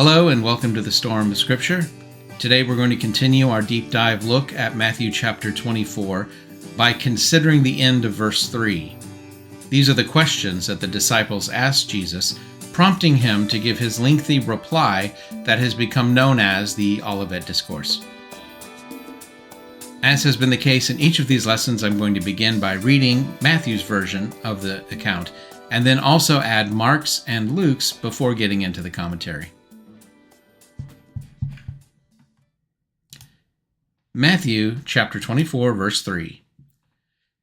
Hello and welcome to the Storm of Scripture. Today we're going to continue our deep dive look at Matthew chapter 24 by considering the end of verse 3. These are the questions that the disciples asked Jesus, prompting him to give his lengthy reply that has become known as the Olivet Discourse. As has been the case in each of these lessons, I'm going to begin by reading Matthew's version of the account, and then also add Mark's and Luke's before getting into the commentary. Matthew chapter 24, verse 3.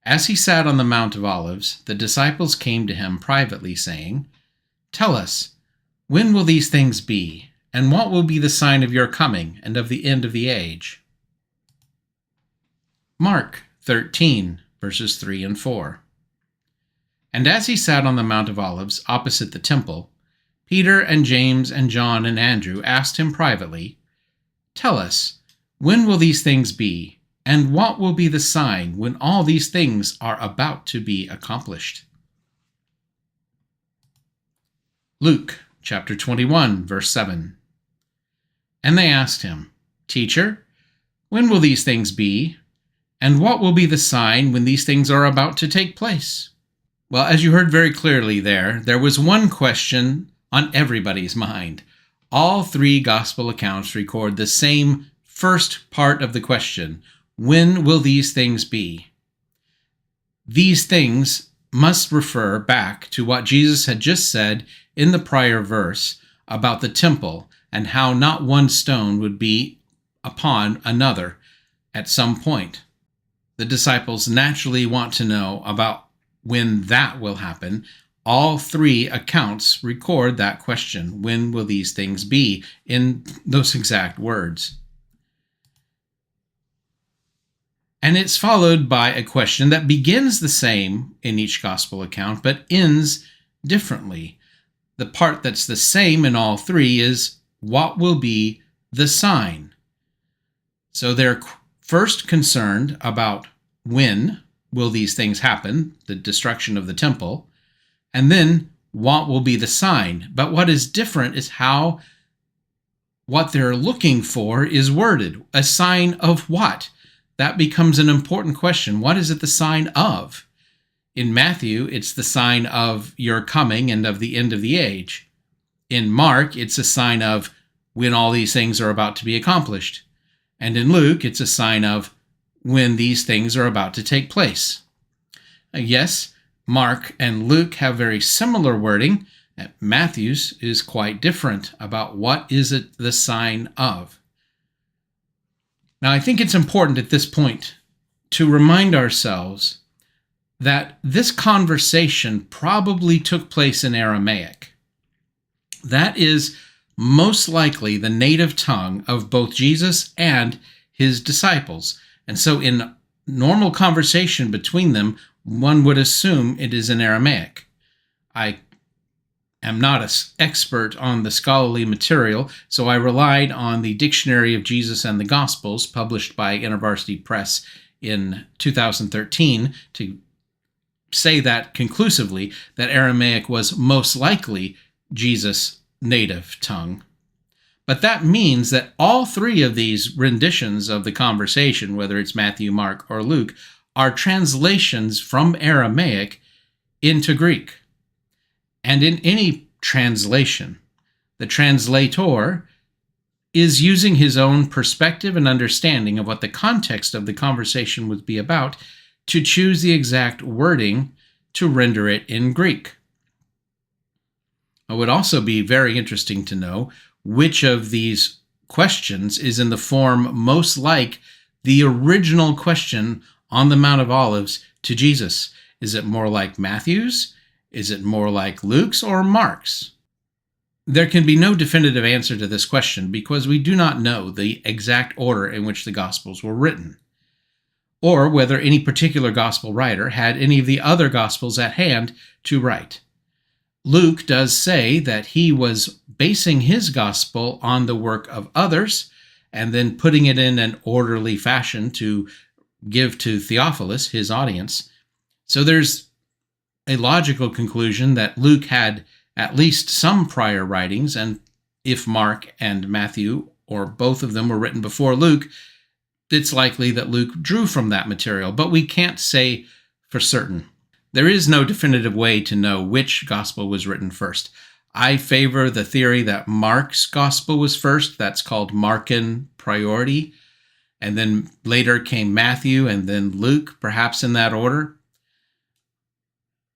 As he sat on the Mount of Olives, the disciples came to him privately, saying, "Tell us, when will these things be, and what will be the sign of your coming and of the end of the age?" Mark 13, verses 3 and 4. And as he sat on the Mount of Olives opposite the temple, Peter and James and John and Andrew asked him privately, "Tell us, when will these things be, and what will be the sign when all these things are about to be accomplished?" Luke chapter 21, verse 7. And they asked him, "Teacher, when will these things be, and what will be the sign when these things are about to take place?" Well, as you heard very clearly there was one question on everybody's mind. All three gospel accounts record the same first part of the question: when will these things be? These things must refer back to what Jesus had just said in the prior verse about the temple and how not one stone would be upon another at some point. The disciples naturally want to know about when that will happen. All three accounts record that question: when will these things be, in those exact words. And it's followed by a question that begins the same in each gospel account, but ends differently. The part that's the same in all three is, what will be the sign? So they're first concerned about when will these things happen, the destruction of the temple, and then what will be the sign. But what is different is how what they're looking for is worded. A sign of what? That becomes an important question. What is it the sign of? In Matthew, it's the sign of your coming and of the end of the age. In Mark, it's a sign of when all these things are about to be accomplished. And in Luke, it's a sign of when these things are about to take place. Yes, Mark and Luke have very similar wording. Matthew's is quite different about what is it the sign of. Now, I think it's important at this point to remind ourselves that this conversation probably took place in Aramaic. That is most likely the native tongue of both Jesus and his disciples. And so in normal conversation between them, one would assume it is in Aramaic. I am not an expert on the scholarly material, so I relied on the Dictionary of Jesus and the Gospels, published by InterVarsity Press in 2013, to say that conclusively, that Aramaic was most likely Jesus' native tongue. But that means that all three of these renditions of the conversation, whether it's Matthew, Mark, or Luke, are translations from Aramaic into Greek. And in any translation, the translator is using his own perspective and understanding of what the context of the conversation would be about to choose the exact wording to render it in Greek. It would also be very interesting to know which of these questions is in the form most like the original question on the Mount of Olives to Jesus. Is it more like Matthew's? Is it more like Luke's or Mark's? There can be no definitive answer to this question because we do not know the exact order in which the Gospels were written, or whether any particular Gospel writer had any of the other Gospels at hand to write. Luke does say that he was basing his Gospel on the work of others and then putting it in an orderly fashion to give to Theophilus, his audience. So there's a logical conclusion that Luke had at least some prior writings, and if Mark and Matthew, or both of them, were written before Luke, it's likely that Luke drew from that material, but we can't say for certain. There is no definitive way to know which gospel was written first. I favor the theory that Mark's gospel was first. That's called Markan priority. And then later came Matthew and then Luke, perhaps in that order.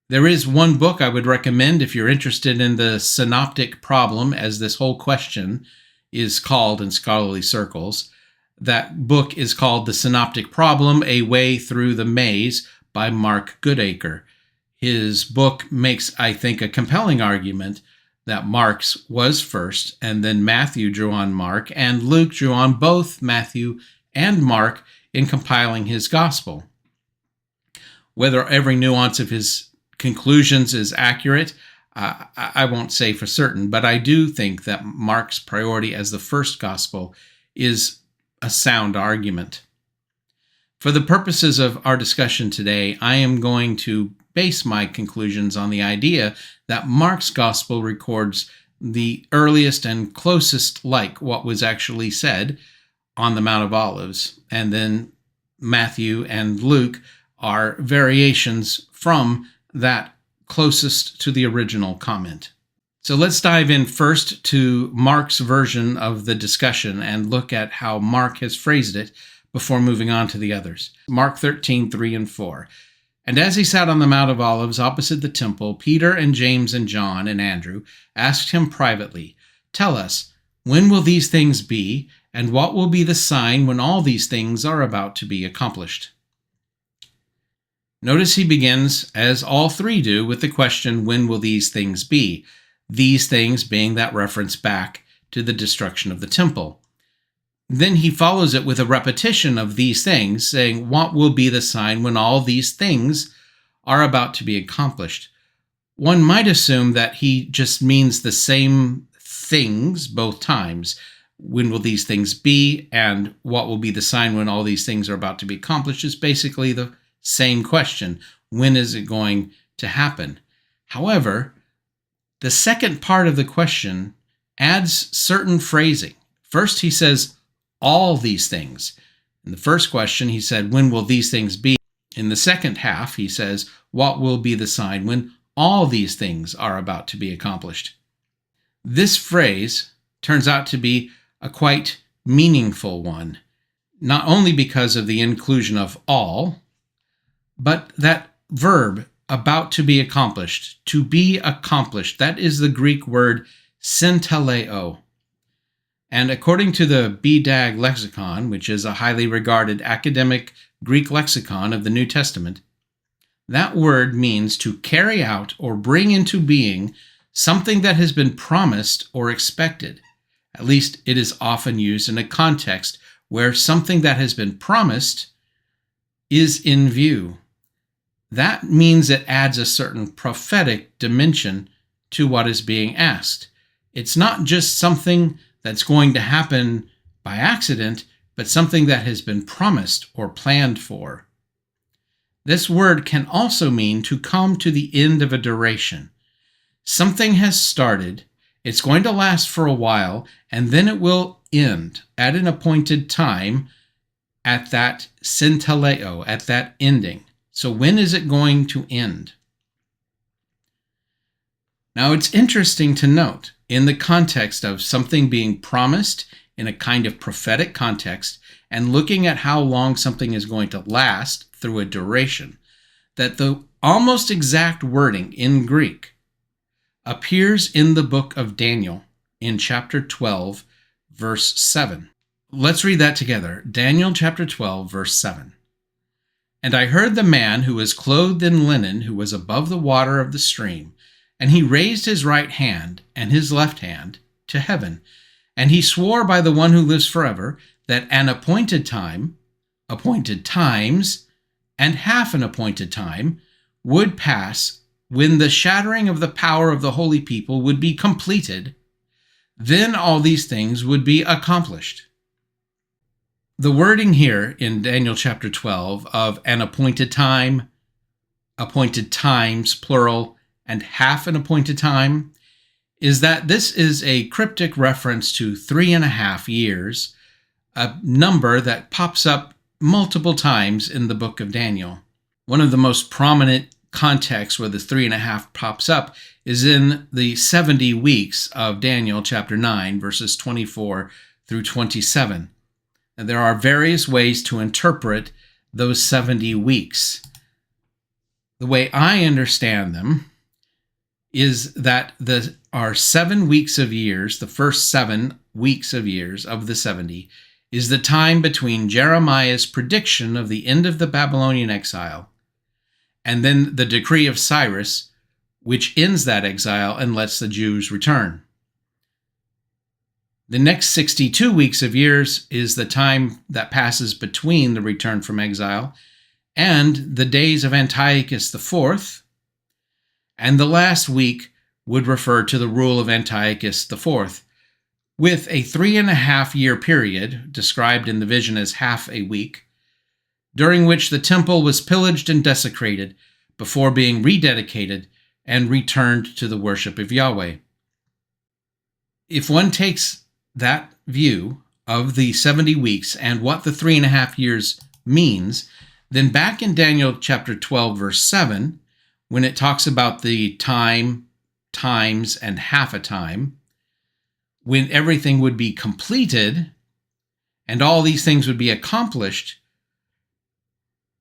There is one book I would recommend if you're interested in the synoptic problem, as this whole question is called in scholarly circles. That book is called The Synoptic Problem, A Way Through the Maze by Mark Goodacre. His book makes, I think, a compelling argument that Mark's was first, and then Matthew drew on Mark, and Luke drew on both Matthew and Mark in compiling his gospel. Whether every nuance of his conclusions is accurate, I won't say for certain, but I do think that Mark's priority as the first gospel is a sound argument. For the purposes of our discussion today, I am going to base my conclusions on the idea that Mark's gospel records the earliest and closest like what was actually said on the Mount of Olives, and then Matthew and Luke are variations from that closest to the original comment. So let's dive in first to Mark's version of the discussion and look at how Mark has phrased it before moving on to the others. Mark 13, 3 and 4. And as he sat on the Mount of Olives opposite the temple, Peter and James and John and Andrew asked him privately, "Tell us, when will these things be, and what will be the sign when all these things are about to be accomplished?" Notice he begins, as all three do, with the question, when will these things be? These things being that reference back to the destruction of the temple. Then he follows it with a repetition of these things, saying, what will be the sign when all these things are about to be accomplished? One might assume that he just means the same things both times. When will these things be, and what will be the sign when all these things are about to be accomplished is basically the same question. When is it going to happen? However, the second part of the question adds certain phrasing. First, he says, all these things. In the first question, he said, when will these things be? In the second half, he says, what will be the sign when all these things are about to be accomplished? This phrase turns out to be a quite meaningful one, not only because of the inclusion of all, but that verb, about to be accomplished, to be accomplished, that is the Greek word synteleo. And according to the BDAG lexicon, which is a highly regarded academic Greek lexicon of the New Testament, that word means to carry out or bring into being something that has been promised or expected. At least it is often used in a context where something that has been promised is in view. That means it adds a certain prophetic dimension to what is being asked. It's not just something that's going to happen by accident, but something that has been promised or planned for. This word can also mean to come to the end of a duration. Something has started, it's going to last for a while, and then it will end at an appointed time at that synteleo, at that ending. So when is it going to end? Now it's interesting to note, in the context of something being promised in a kind of prophetic context, and looking at how long something is going to last through a duration, that the almost exact wording in Greek appears in the book of Daniel in chapter 12, verse 7. Let's read that together. Daniel chapter 12, verse 7. And I heard the man who was clothed in linen, who was above the water of the stream, and he raised his right hand and his left hand to heaven, and he swore by the one who lives forever that an appointed time, appointed times, and half an appointed time would pass when the shattering of the power of the holy people would be completed. Then all these things would be accomplished. The wording here in Daniel chapter 12 of an appointed time, appointed times, plural, and half an appointed time is that this is a cryptic reference to 3.5 years, a number that pops up multiple times in the book of Daniel. One of the most prominent contexts where the 3.5 pops up is in the 70 weeks of Daniel chapter 9, verses 24 through 27. And there are various ways to interpret those 70 weeks. The way I understand them is that there are 7 weeks of years, the first 7 weeks of years of the 70, is the time between Jeremiah's prediction of the end of the Babylonian exile and then the decree of Cyrus, which ends that exile and lets the Jews return. The next 62 weeks of years is the time that passes between the return from exile and the days of Antiochus IV, and the last week would refer to the rule of Antiochus IV, with a 3.5-year period, described in the vision as half a week, during which the temple was pillaged and desecrated before being rededicated and returned to the worship of Yahweh. If one takes that view of the 70 weeks and what the 3.5 years means, then back in Daniel chapter 12, verse 7, when it talks about the time, times, and half a time, when everything would be completed and all these things would be accomplished,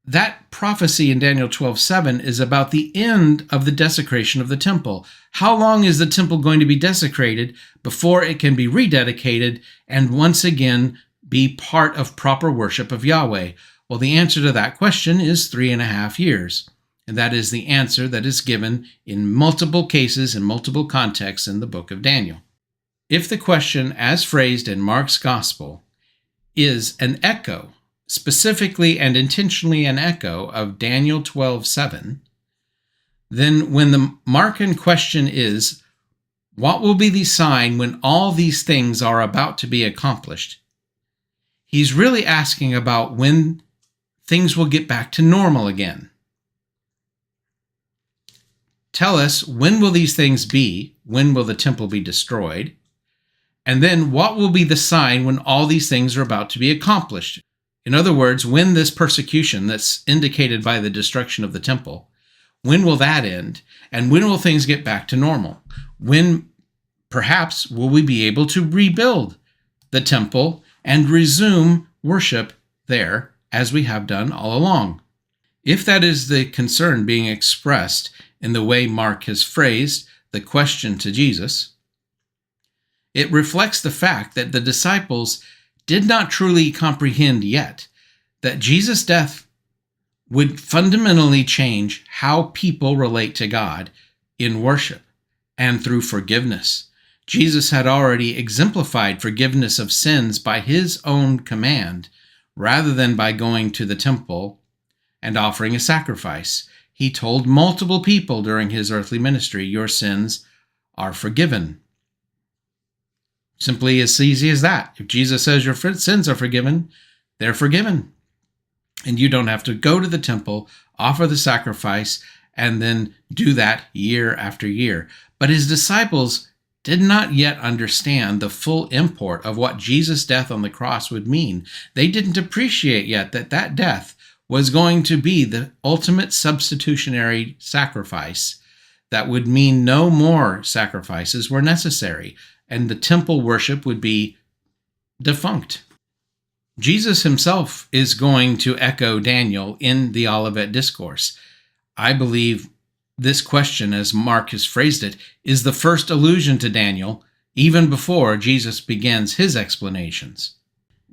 that prophecy in Daniel 12:7 is about the end of the desecration of the temple. How long is the temple going to be desecrated before it can be rededicated and once again be part of proper worship of Yahweh? Well, the answer to that question is 3.5 years. And that is the answer that is given in multiple cases and multiple contexts in the book of Daniel. If the question, as phrased in Mark's gospel, is an echo, specifically and intentionally an echo of Daniel 12:7, then when the Markan question is, what will be the sign when all these things are about to be accomplished? He's really asking about when things will get back to normal again. Tell us, when will these things be? When will the temple be destroyed? And then what will be the sign when all these things are about to be accomplished? In other words, when this persecution that's indicated by the destruction of the temple, when will that end? And when will things get back to normal? When, perhaps, will we be able to rebuild the temple and resume worship there as we have done all along? If that is the concern being expressed in the way Mark has phrased the question to Jesus, it reflects the fact that the disciples did not truly comprehend yet that Jesus' death would fundamentally change how people relate to God in worship and through forgiveness. Jesus had already exemplified forgiveness of sins by his own command, rather than by going to the temple and offering a sacrifice. He told multiple people during his earthly ministry, "Your sins are forgiven." Simply as easy as that. If Jesus says your sins are forgiven, they're forgiven. And you don't have to go to the temple, offer the sacrifice, and then do that year after year. But his disciples did not yet understand the full import of what Jesus' death on the cross would mean. They didn't appreciate yet that that death was going to be the ultimate substitutionary sacrifice that would mean no more sacrifices were necessary, and the temple worship would be defunct. Jesus himself is going to echo Daniel in the Olivet Discourse. I believe this question, as Mark has phrased it, is the first allusion to Daniel, even before Jesus begins his explanations.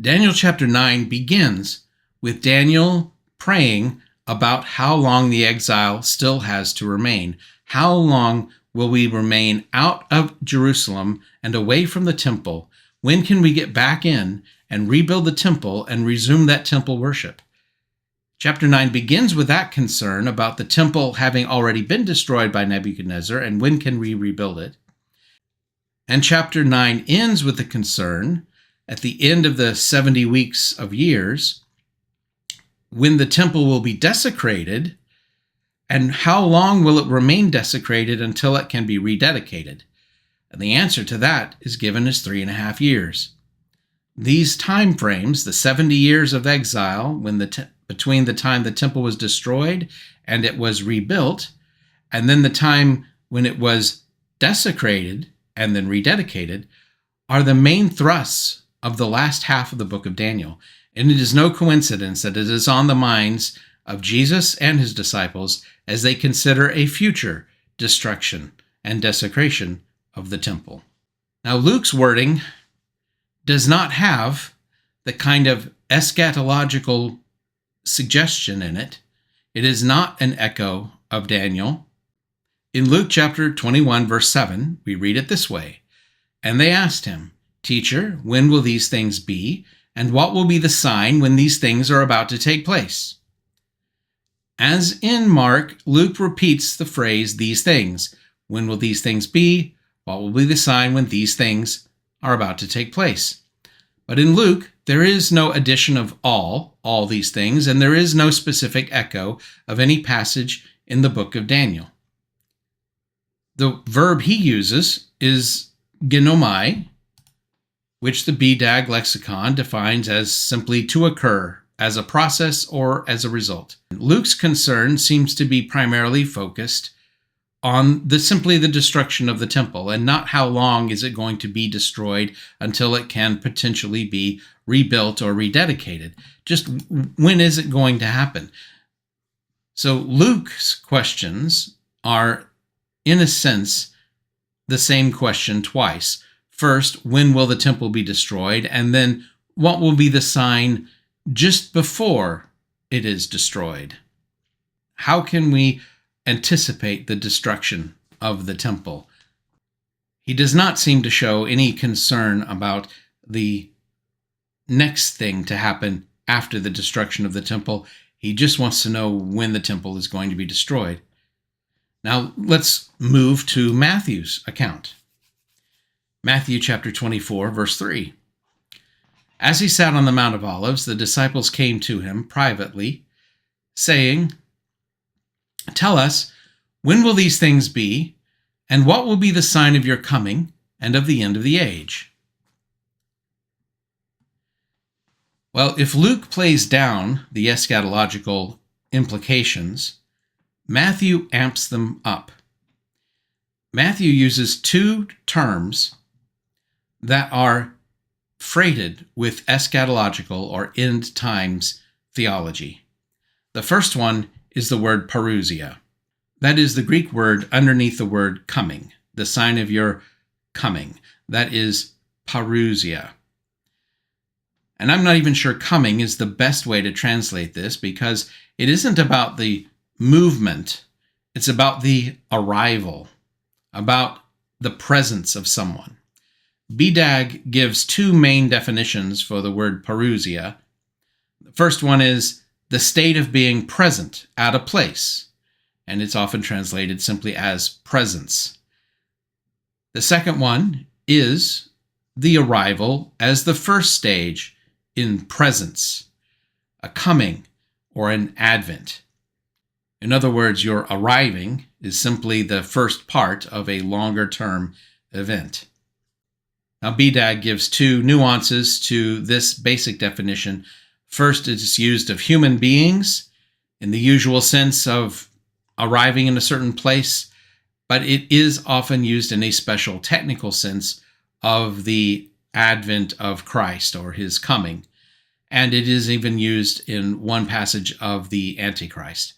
Daniel chapter 9 begins with Daniel praying about how long the exile still has to remain. How long will we remain out of Jerusalem and away from the temple? When can we get back in and rebuild the temple and resume that temple worship? Chapter 9 begins with that concern about the temple having already been destroyed by Nebuchadnezzar, and when can we rebuild it? And chapter 9 ends with the concern, at the end of the 70 weeks of years, when the temple will be desecrated, and how long will it remain desecrated until it can be rededicated? And the answer to that is given as 3.5 years. These time frames, the 70 years of exile between the time the temple was destroyed and it was rebuilt, and then the time when it was desecrated and then rededicated, are the main thrusts of the last half of the book of Daniel. And it is no coincidence that it is on the minds of Jesus and his disciples as they consider a future destruction and desecration of the temple. Now, Luke's wording does not have the kind of eschatological suggestion in it. It is not an echo of Daniel. In Luke chapter 21, verse 7, we read it this way: "And they asked him, 'Teacher, when will these things be? And what will be the sign when these things are about to take place?'" As in Mark, Luke repeats the phrase, "these things." When will these things be? What will be the sign when these things are about to take place? But in Luke, there is no addition of all these things, and there is no specific echo of any passage in the book of Daniel. The verb he uses is ginomai, which the BDAG lexicon defines as simply to occur, as a process or as a result. Luke's concern seems to be primarily focused on simply the destruction of the temple, and not how long is it going to be destroyed until it can potentially be rebuilt or rededicated. Just when is it going to happen? So Luke's questions are, in a sense, the same question twice. First, when will the temple be destroyed? And then, what will be the sign just before it is destroyed? How can we anticipate the destruction of the temple? He does not seem to show any concern about the next thing to happen after the destruction of the temple. He just wants to know when the temple is going to be destroyed. Now let's move to Matthew's account. Matthew chapter 24, verse 3. "As he sat on the Mount of Olives, the disciples came to him privately, saying, 'Tell us, when will these things be, and what will be the sign of your coming and of the end of the age?'" Well, if Luke plays down the eschatological implications, Matthew amps them up. Matthew uses two terms that are freighted with eschatological or end times theology. The first one is the word parousia. That is the Greek word underneath the word coming, the sign of your coming. That is parousia. And I'm not even sure coming is the best way to translate this, because it isn't about the movement, it's about the arrival, about the presence of someone. BDAG gives two main definitions for the word parousia. The first one is the state of being present at a place, and it's often translated simply as presence. The second one is the arrival as the first stage in presence, a coming or an advent. In other words, your arriving is simply the first part of a longer-term event. Now, BDAG gives two nuances to this basic definition. First, it's used of human beings in the usual sense of arriving in a certain place, but it is often used in a special technical sense of the advent of Christ or his coming. And it is even used in one passage of the Antichrist.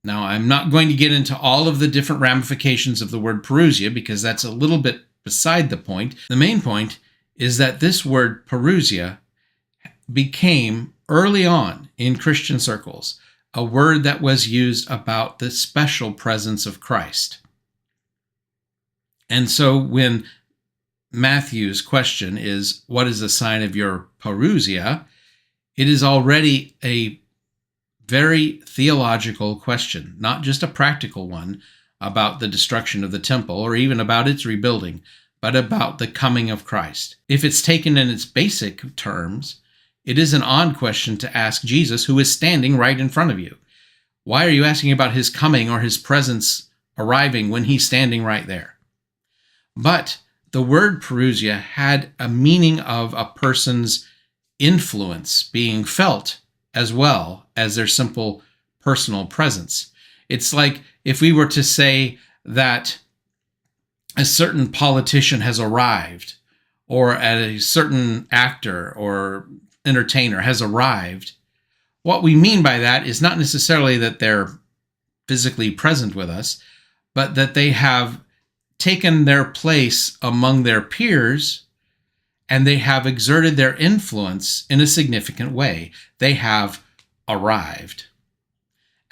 Now, I'm not going to get into all of the different ramifications of the word parousia, because that's a little bit beside the point. The main point is that this word parousia became, early on in Christian circles, a word that was used about the special presence of Christ. And so when Matthew's question is, what is the sign of your parousia? It is already a very theological question, not just a practical one about the destruction of the temple or even about its rebuilding, but about the coming of Christ. If it's taken in its basic terms, it is an odd question to ask Jesus, who is standing right in front of you. Why are you asking about his coming or his presence arriving when he's standing right there? But the word Perusia had a meaning of a person's influence being felt as well as their simple personal presence. It's like if we were to say that a certain politician has arrived, or a certain actor or entertainer has arrived. What we mean by that is not necessarily that they're physically present with us, but that they have taken their place among their peers and they have exerted their influence in a significant way. They have arrived.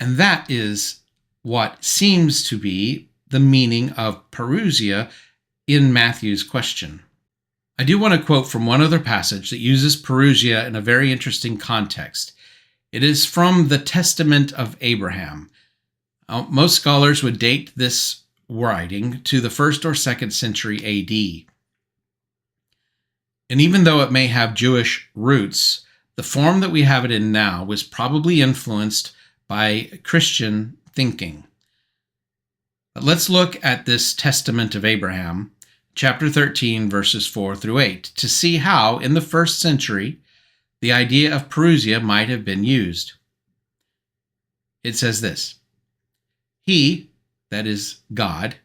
And that is what seems to be the meaning of Perusia in Matthew's question. I do want to quote from one other passage that uses Perusia in a very interesting context. It is from the Testament of Abraham. Most scholars would date this writing to the 1st or 2nd century AD. And even though it may have Jewish roots, the form that we have it in now was probably influenced by Christian thinking. But let's look at this Testament of Abraham, chapter 13, verses 4 through 8, to see how, in the 1st century, the idea of Perusia might have been used. It says this: He, that is God,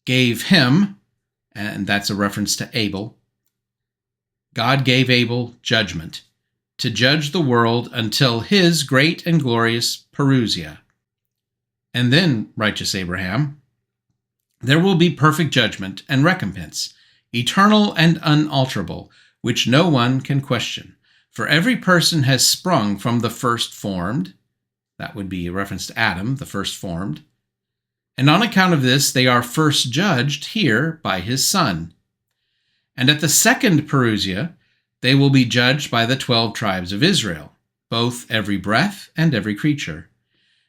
gave him, and that's a reference to Abel, God gave Abel judgment, to judge the world until his great and glorious Perusia. And then, righteous Abraham, there will be perfect judgment and recompense, eternal and unalterable, which no one can question. For every person has sprung from the first formed, that would be a reference to Adam, the first formed, and on account of this they are first judged here by his Son. And at the second Perusia they will be judged by the 12 tribes of Israel, both every breath and every creature.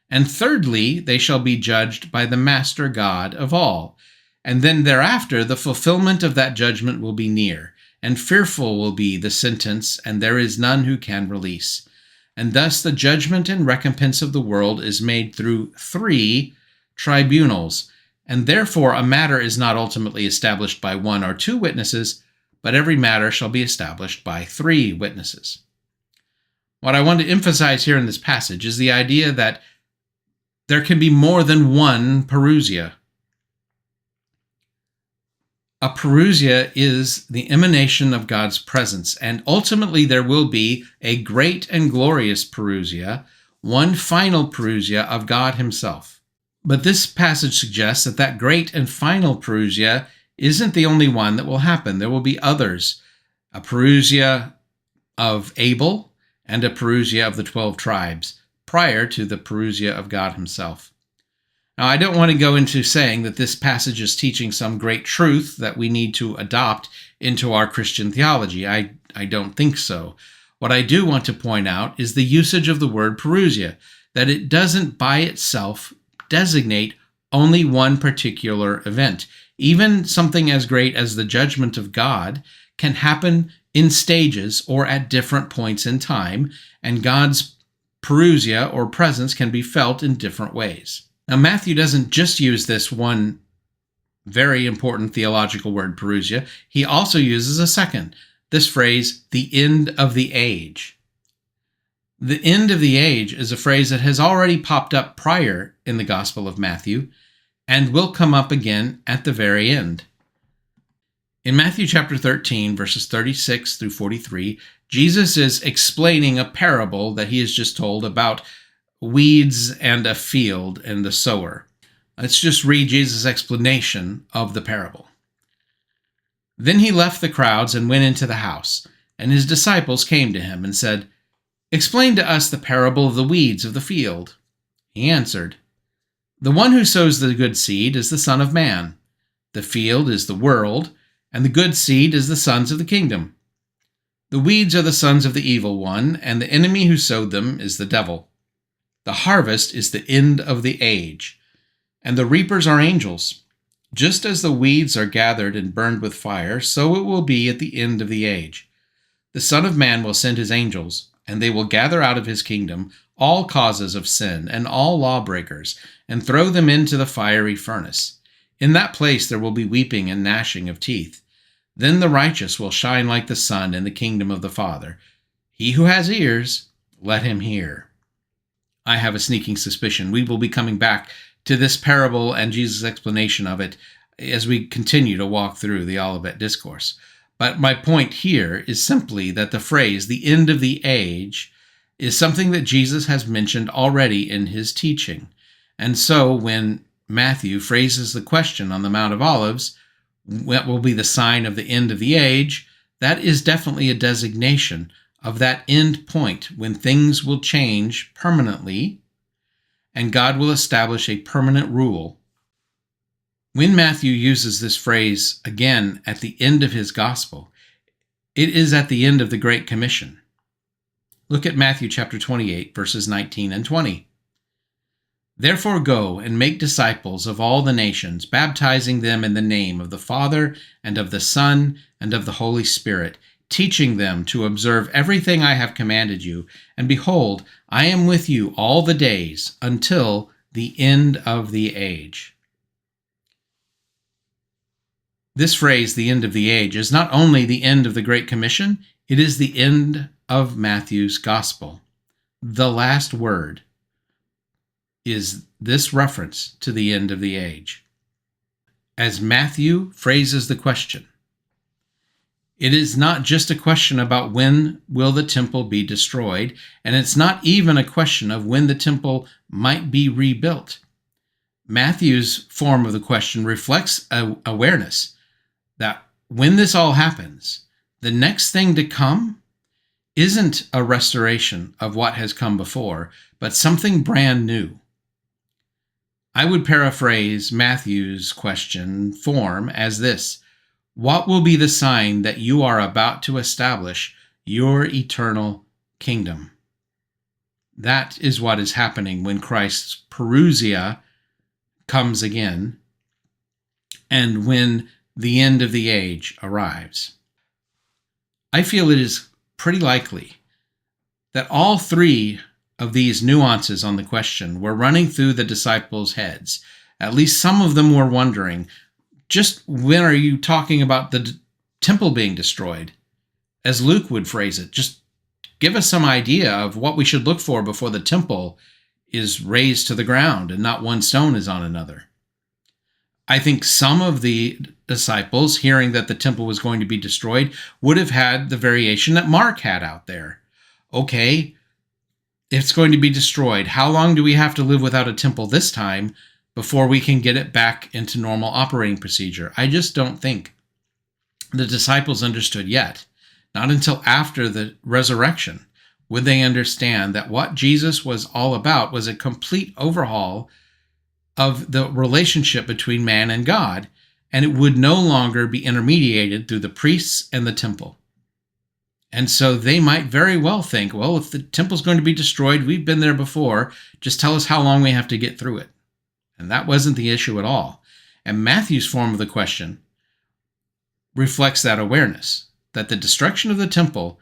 And thirdly, they shall be judged by the Master God of all. And then thereafter the fulfillment of that judgment will be near, and fearful will be the sentence, and there is none who can release. And thus the judgment and recompense of the world is made through 3 tribunals, and therefore a matter is not ultimately established by 1 or 2 witnesses, but every matter shall be established by 3 witnesses. What I want to emphasize here in this passage is the idea that there can be more than one Perusia. A Perusia is the emanation of God's presence, and ultimately there will be a great and glorious Perusia, one final Perusia of God himself. But this passage suggests that that great and final Perusia isn't the only one that will happen. There will be others, a Perusia of Abel and a Perusia of the 12 tribes, prior to the Perusia of God himself. Now, I don't want to go into saying that this passage is teaching some great truth that we need to adopt into our Christian theology. I don't think so. What I do want to point out is the usage of the word Perusia, that it doesn't by itself designate only one particular event. Even something as great as the judgment of God can happen in stages or at different points in time, and God's Perusia or presence can be felt in different ways. Now, Matthew doesn't just use this one very important theological word, Perusia. He also uses a second, this phrase, the end of the age. The end of the age is a phrase that has already popped up prior in the Gospel of Matthew and will come up again at the very end. In Matthew chapter 13, verses 36 through 43, Jesus is explaining a parable that he has just told about weeds and a field and the sower. Let's just read Jesus' explanation of the parable. Then he left the crowds and went into the house, and his disciples came to him and said, "Explain to us the parable of the weeds of the field." He answered, "The one who sows the good seed is the Son of Man. The field is the world, and the good seed is the sons of the kingdom. The weeds are the sons of the evil one, and the enemy who sowed them is the devil. The harvest is the end of the age, and the reapers are angels. Just as the weeds are gathered and burned with fire, so it will be at the end of the age. The Son of Man will send his angels, and they will gather out of his kingdom all causes of sin and all lawbreakers, and throw them into the fiery furnace. In that place there will be weeping and gnashing of teeth. Then the righteous will shine like the sun in the kingdom of the Father. He who has ears, let him hear. I have a sneaking suspicion we will be coming back to this parable and Jesus' explanation of it as we continue to walk through the Olivet Discourse. But my point here is simply that the phrase, the end of the age, is something that Jesus has mentioned already in his teaching. And so when Matthew phrases the question on the Mount of Olives, what will be the sign of the end of the age, that is definitely a designation of that end point when things will change permanently and God will establish a permanent rule. When Matthew uses this phrase again at the end of his gospel, it is at the end of the Great Commission. Look at Matthew chapter 28, verses 19 and 20. Therefore go and make disciples of all the nations, baptizing them in the name of the Father and of the Son and of the Holy Spirit, teaching them to observe everything I have commanded you. And behold, I am with you all the days until the end of the age. This phrase, the end of the age, is not only the end of the Great Commission, it is the end of Matthew's gospel. The last word is this reference to the end of the age. As Matthew phrases the question, it is not just a question about when will the temple be destroyed, and it's not even a question of when the temple might be rebuilt. Matthew's form of the question reflects an awareness that when this all happens, the next thing to come isn't a restoration of what has come before, but something brand new. I would paraphrase Matthew's question form as this: what will be the sign that you are about to establish your eternal kingdom? That is what is happening when Christ's parousia comes again and when the end of the age arrives. I feel it is pretty likely that all three of these nuances on the question were running through the disciples' heads. At least some of them were wondering, just when are you talking about the temple being destroyed? As Luke would phrase it, just give us some idea of what we should look for before the temple is razed to the ground and not one stone is on another. I think some of the disciples, hearing that the temple was going to be destroyed, would have had the variation that Mark had out there. Okay, it's going to be destroyed. How long do we have to live without a temple this time before we can get it back into normal operating procedure? I just don't think the disciples understood yet. Not until after the resurrection would they understand that what Jesus was all about was a complete overhaul of the relationship between man and God, and it would no longer be intermediated through the priests and the temple. And so they might very well think, well, if the temple's going to be destroyed, we've been there before, just tell us how long we have to get through it. And that wasn't the issue at all. And Matthew's form of the question reflects that awareness, that the destruction of the temple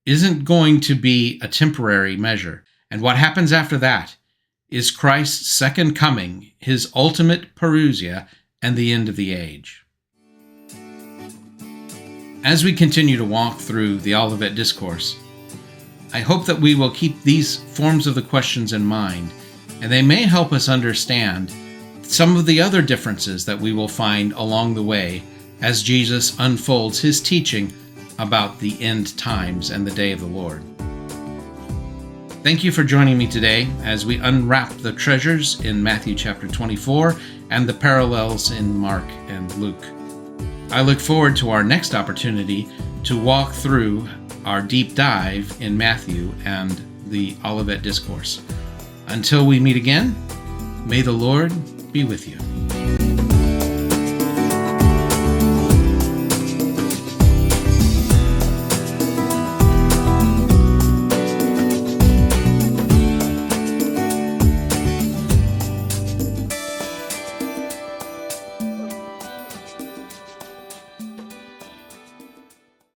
isn't going to be a temporary measure. And what happens after that is Christ's second coming, his ultimate parousia, and the end of the age. As we continue to walk through the Olivet Discourse, I hope that we will keep these forms of the questions in mind, and they may help us understand some of the other differences that we will find along the way as Jesus unfolds his teaching about the end times and the day of the Lord. Thank you for joining me today as we unwrap the treasures in Matthew chapter 24 and the parallels in Mark and Luke. I look forward to our next opportunity to walk through our deep dive in Matthew and the Olivet Discourse. Until we meet again, may the Lord be with you.